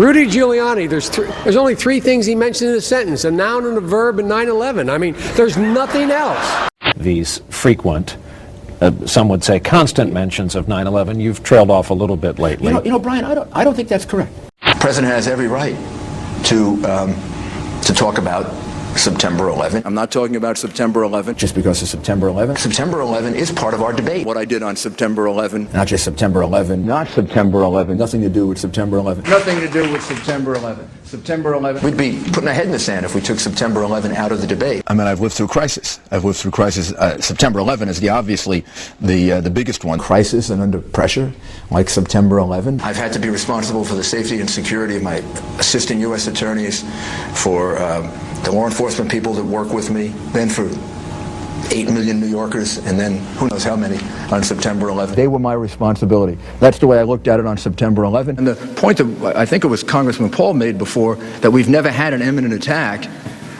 Rudy Giuliani, there's only three things he mentioned in a sentence, a noun and a verb and 9/11. I mean, there's nothing else. These frequent, some would say constant mentions of 9/11, you've trailed off a little bit lately. You know, Brian, I don't think that's correct. The president has every right to talk about September 11th. I'm not talking about September 11th just because of September 11th. September 11th is part of our debate. What I did on September 11th, not just September 11th, not September 11th, nothing to do with September 11th. Nothing to do with September 11th. September 11th. We'd be putting our head in the sand if we took September 11th out of the debate. I mean, I've lived through crisis. September 11 is obviously the biggest one. Crisis and under pressure, like September 11. I've had to be responsible for the safety and security of my assistant U.S. attorneys, for the law enforcement people that work with me, then for 8 million New Yorkers, and then who knows how many on September 11th. They were my responsibility. That's the way I looked at it on September 11th. And the point that I think it was Congressman Paul made before, that we've never had an imminent attack,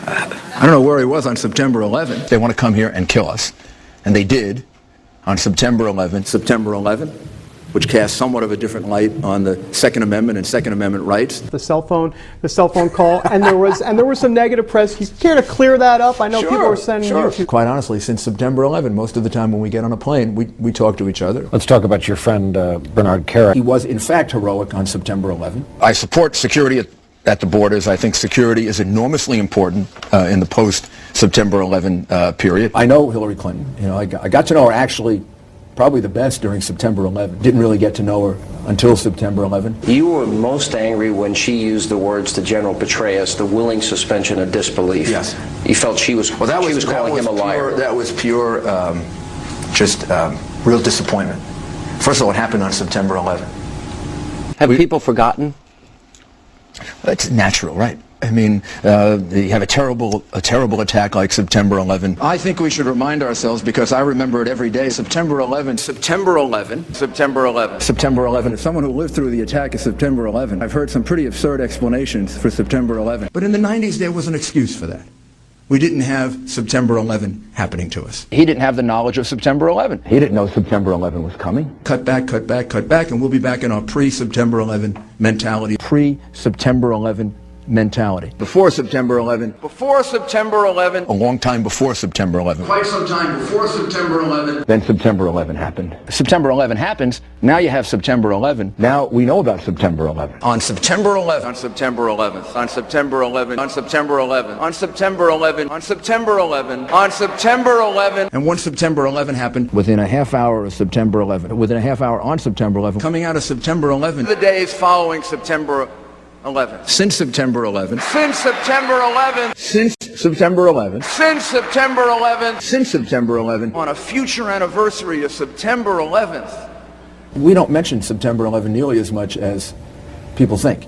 I don't know where he was on September 11th. They want to come here and kill us. And they did on September 11th. September 11th, which cast somewhat of a different light on the Second Amendment and Second Amendment rights. The cell phone call, and there was some negative press. You care to clear that up? I know people were sending you to. Quite honestly, since September 11, most of the time when we get on a plane, we talk to each other. Let's talk about your friend Bernard Kerik. He was, in fact, heroic on September 11. I support security at the borders. I think security is enormously important in the post-September 11 period. I know Hillary Clinton. You know, I got to know her actually probably the best during September 11. Didn't really get to know her until September 11. You were most angry when she used the words to General Petraeus, the willing suspension of disbelief. Yes. You felt she was calling him a liar. That was pure, real disappointment. First of all, it happened on September 11th. Have people forgotten? That's natural, right? I mean, you have a terrible attack like September 11. I think we should remind ourselves, because I remember it every day. September 11. September 11. September 11. September 11. As someone who lived through the attack of September 11, I've heard some pretty absurd explanations for September 11. But in the 90s, there was an excuse for that. We didn't have September 11 happening to us. He didn't have the knowledge of September 11. He didn't know September 11 was coming. Cut back, cut back, cut back, and we'll be back in our pre-September 11 mentality. Pre-September 11 mentality. Before September 11. Before September 11. A long time before September 11. Quite some time before September 11. Then September 11 happened. September 11 happens. Now you have September 11. Now we know about September 11. On September 11. On September 11th. On September 11. On September 11. On September 11. On September 11. On September 11. And once September 11 happened, within a half hour of September 11, within a half hour on September 11, coming out of September 11, the days following September 11. Since September 11. Since September 11. Since September 11. Since September 11. Since September 11. On a future anniversary of September 11th. We don't mention September 11 nearly as much as people think.